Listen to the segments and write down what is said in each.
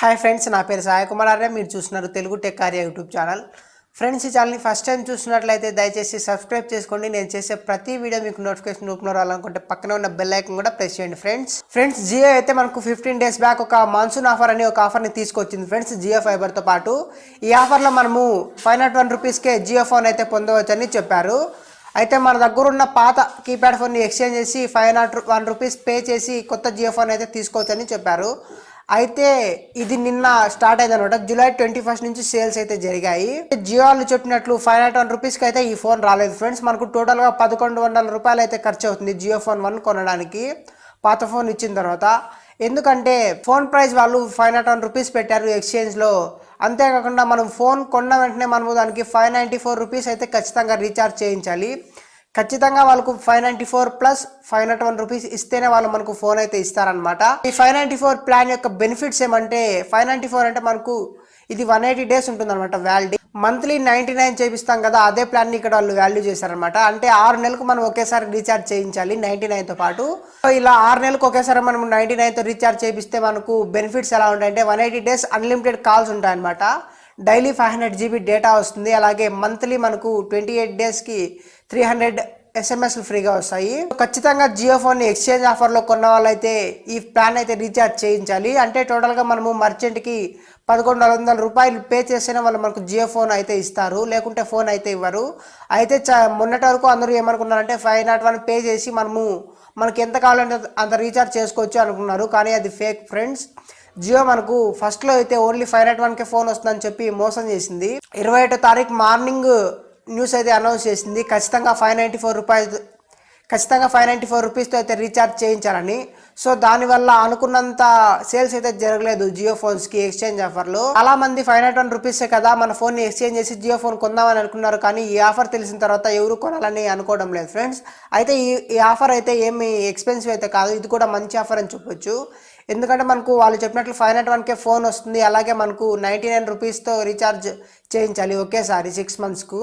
Hi friends, నా పేరు సాయి కుమార్ ఆర్య. మీరు చూస్తున్నారు Telugu tech Arya YouTube channel. Friends, ఈ ఛానల్ని ఫస్ట్ టైం చూసినట్లయితే దయచేసి సబ్స్క్రైబ్ చేసుకోండి. నేను చేసే ప్రతి వీడియో మీకు నోటిఫికేషన్ రూపంలో రావాలనుకుంటే పక్కన ఉన్న బెల్ ఐకాన్ కూడా ప్రెస్ చేయండి. ఫ్రెండ్స్ జియో అయితే మనకు 15 days బ్యాక్ ఒక మాన్సూన్ ఆఫర్ అని ఒక ఆఫర్ని తీసుకొచ్చింది ఫ్రెండ్స్, జియో ఫైబర్తో పాటు. ఈ ఆఫర్లో మనము 501 రూపీస్కే జియో ఫోన్ అయితే పొందవచ్చని చెప్పారు. అయితే మన దగ్గర ఉన్న పాత కీప్యాడ్ ఫోన్ని ఎక్స్చేంజ్ చేసి 501 రూపీస్ పే చేసి కొత్త జియో ఫోన్ అయితే తీసుకోవచ్చని చెప్పారు. అయితే ఇది నిన్న స్టార్ట్ అయింది అనమాట. జూలై 21 నుంచి సేల్స్ అయితే జరిగాయి. జియో వాళ్ళు చెప్పినట్లు 501 రూపీస్కి అయితే ఈ ఫోన్ రాలేదు ఫ్రెండ్స్. మనకు టోటల్గా 1100 రూపాయలు అయితే ఖర్చు అవుతుంది జియో ఫోన్ 1 కొనడానికి, పాత ఫోన్ ఇచ్చిన తర్వాత. ఎందుకంటే ఫోన్ ప్రైస్ వాళ్ళు 501 రూపీస్ పెట్టారు ఎక్స్చేంజ్లో. అంతేకాకుండా మనం ఫోన్ కొన్న వెంటనే మనము దానికి 594 రూపీస్ అయితే ఖచ్చితంగా రీఛార్జ్ చేయించాలి. ఖచ్చితంగా వాళ్ళకు 594 ప్లస్ 501 రూపీస్ ఇస్తేనే వాళ్ళు మనకు ఫోన్ అయితే ఇస్తారనమాట. ఈ 594 ప్లాన్ యొక్క బెనిఫిట్స్ ఏమంటే, 594 అంటే మనకు ఇది 180 days ఉంటుంది అనమాట వ్యాలిడిటీ. మంత్లీ 99 చేపిస్తాం కదా, అదే ప్లాన్ ఇక్కడ వాళ్ళు వాల్యూ చేశారనమాట. అంటే 6 నెలలకు మనం ఒకేసారి రీఛార్జ్ చేయించాలి 99తో పాటు. ఇలా 6 నెలలకు ఒకేసారి మనం 99తో రీఛార్జ్ చేపిస్తే మనకు బెనిఫిట్స్ ఎలా ఉంటాయంటే, 180 days అన్లిమిటెడ్ కాల్స్ ఉంటాయన్నమాట. డైలీ 500 GB డేటా వస్తుంది. అలాగే మంత్లీ మనకు 28 daysకి 300 SMS ఫ్రీగా వస్తాయి. ఖచ్చితంగా జియో ఫోన్ ఎక్స్చేంజ్ ఆఫర్లో కొన్న వాళ్ళైతే ఈ ప్లాన్ అయితే రీఛార్జ్ చేయించాలి. అంటే టోటల్గా మనము మర్చెంట్కి 1100 రూపాయలు పే చేస్తేనే వాళ్ళు మనకు జియో ఫోన్ అయితే ఇస్తారు, లేకుంటే ఫోన్ అయితే ఇవ్వరు. అయితే మొన్నటి వరకు అందరూ ఏమనుకున్నారంటే 501 పే చేసి మనకి ఎంత కావాలంటే అంత రీఛార్జ్ చేసుకోవచ్చు అనుకున్నారు. కానీ అది ఫేక్ ఫ్రెండ్స్. జియో మనకు ఫస్ట్లో అయితే ఓన్లీ 501కే ఫోన్ వస్తుందని చెప్పి మోసం చేసింది. 21వ తారీఖు మార్నింగ్ న్యూస్ అయితే అనౌన్స్ చేసింది ఖచ్చితంగా 594 రూపీస్తో అయితే రీఛార్జ్ చేయించాలని. సో దానివల్ల అనుకున్నంత సేల్స్ అయితే జరగలేదు జియో ఫోన్స్కి ఎక్స్చేంజ్ ఆఫర్లో. చాలా మంది 501 రూపీసే కదా మన ఫోన్ని ఎక్స్చేంజ్ చేసి జియో ఫోన్ కొందామని అనుకున్నారు. కానీ ఈ ఆఫర్ తెలిసిన తర్వాత ఎవరు కొనాలని అనుకోవడం లేదు ఫ్రెండ్స్. అయితే ఈ ఆఫర్ అయితే ఏమి ఎక్స్పెన్సివ్ అయితే కాదు, ఇది కూడా మంచి ఆఫర్ అని చెప్పొచ్చు. ఎందుకంటే మనకు వాళ్ళు చెప్పినట్లు 501కే ఫోన్ వస్తుంది. అలాగే మనకు 99 రూపీస్తో రీఛార్జ్ చేయించాలి ఒకేసారి 6 monthsకు.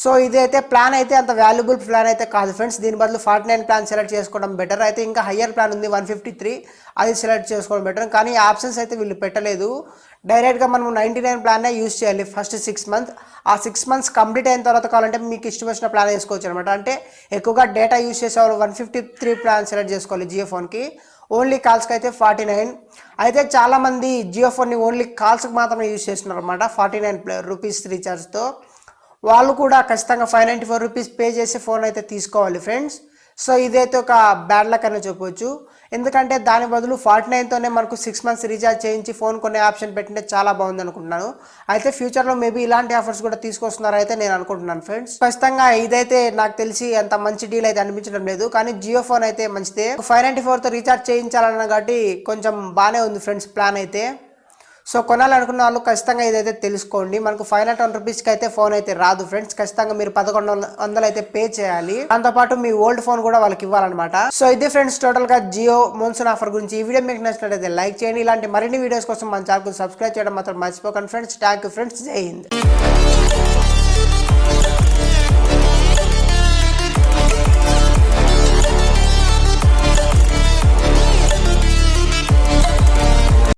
సో ఇదైతే ప్లాన్ అయితే అంత వాల్యుబుల్ ప్లాన్ అయితే కాదు ఫ్రెండ్స్. దీని బదులు 49 ప్లాన్ సెలెక్ట్ చేసుకోవడం బెటర్. అయితే ఇంకా హయ్యర్ ప్లాన్ ఉంది 153, అది సెలెక్ట్ చేసుకోవడం బెటర్. కానీ ఈ ఆప్షన్స్ అయితే వీళ్ళు పెట్టలేదు. డైరెక్ట్గా మనం 99 ప్లాన్నే యూజ్ చేయాలి ఫస్ట్ 6 months. ఆ 6 months కంప్లీట్ అయిన తర్వాత కావాలంటే మీకు ఇష్టం వచ్చిన ప్లాన్ వేసుకోవచ్చు అనమాట. అంటే ఎక్కువగా డేటా యూజ్ చేసేవాళ్ళు 153 ప్లాన్ సెలెక్ట్ చేసుకోవాలి జియో ఫోన్కి. ఓన్లీ కాల్స్కి అయితే 49. అయితే చాలామంది జియో ఫోన్ని ఓన్లీ కాల్స్కి మాత్రమే యూజ్ చేస్తున్నారు అనమాట 49 రూపీస్ రీఛార్జ్తో. వాళ్ళు కూడా ఖచ్చితంగా 594 రూపీస్ పే చేసి ఫోన్ అయితే తీసుకోవాలి ఫ్రెండ్స్. సో ఇదైతే ఒక బ్యాడ్ లక్ అని చెప్పవచ్చు. ఎందుకంటే దాని బదులు 49తోనే మనకు 6 months రీఛార్జ్ చేయించి ఫోన్ కొనే ఆప్షన్ పెట్టింటే చాలా బాగుంది అనుకుంటున్నాను. అయితే ఫ్యూచర్లో మేబీ ఇలాంటి ఆఫర్స్ కూడా తీసుకొస్తున్నారు అయితే నేను అనుకుంటున్నాను ఫ్రెండ్స్. ఖచ్చితంగా ఇదైతే నాకు తెలిసి అంత మంచి డీల్ అయితే అనిపించడం లేదు. కానీ జియో ఫోన్ అయితే మంచిదే. 594తో రీఛార్జ్ చేయించాలన్న కాబట్టి కొంచెం బాగానే ఉంది ఫ్రెండ్స్ ప్లాన్ అయితే. సో కొనాలనుకున్న వాళ్ళు ఖచ్చితంగా ఇదైతే తెలుసుకోండి. మనకు 501 రూపీస్కి అయితే ఫోన్ అయితే రాదు ఫ్రెండ్స్. ఖచ్చితంగా మీరు 1100 అయితే పే చేయాలి. దాంతోపాటు మీ ఓల్డ్ ఫోన్ కూడా వాళ్ళకి ఇవ్వాలన్నమాట. సో ఇది ఫ్రెండ్స్ టోటల్గా జియో మోన్సూన్ ఆఫర్ గురించి. ఈ వీడియో మీకు నచ్చినట్లయితే లైక్ చేయండి. ఇలాంటి మరిన్ని వీడియోస్ కోసం మన ఛానల్ సబ్స్క్రైబ్ చేయడం మాత్రం మర్చిపోకండి ఫ్రెండ్స్. Thank you friends. జై హింద్.